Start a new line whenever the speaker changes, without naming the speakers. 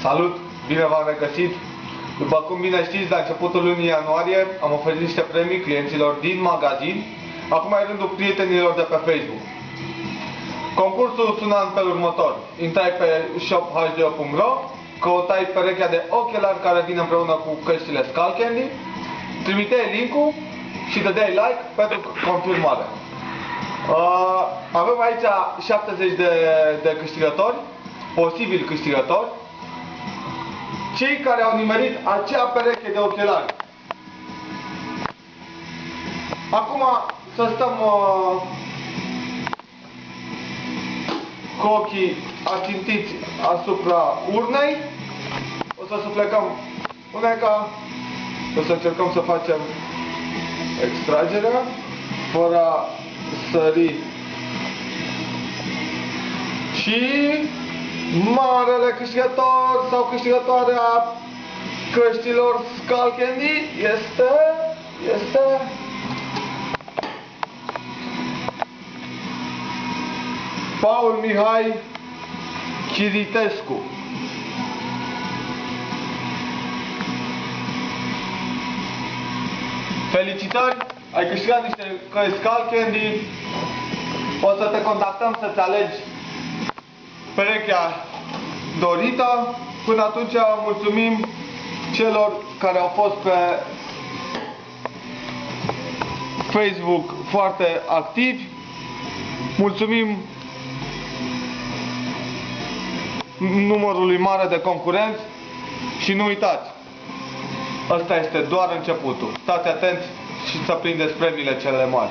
Salut! Bine v-am regăsit! După cum bine știți, la începutul lunii ianuarie am oferit niște premii clienților din magazin. Acum e rândul prietenilor de pe Facebook. Concursul suna în felul următor. Intrai pe shophdo.ro, căutai perechea de ochelari care vine împreună cu căștile Skull Candy, trimiteai link-ul și dădeai like pentru confirmare. Avem aici 70 de câștigători, posibili câștigători, cei care au nimerit acea pereche de ochelari. Acum să stăm cu ochii ațintiți asupra urnei. O să suflecăm uneca, o să încercăm să facem extragerea fără a sări. Și marele câștigător sau câștigătoarea căștilor Skull Candy este Paul Mihai Chiritescu. Felicitări! Ai câștigat niște căști Skull Candy. O să te contactăm să-ți alegi perechea dorită. Până atunci mulțumim celor care au fost pe Facebook foarte activi. Mulțumim numărului mare de concurenți și nu uitați, ăsta este doar începutul. Stați atenți și să prindeți premiile cele mari.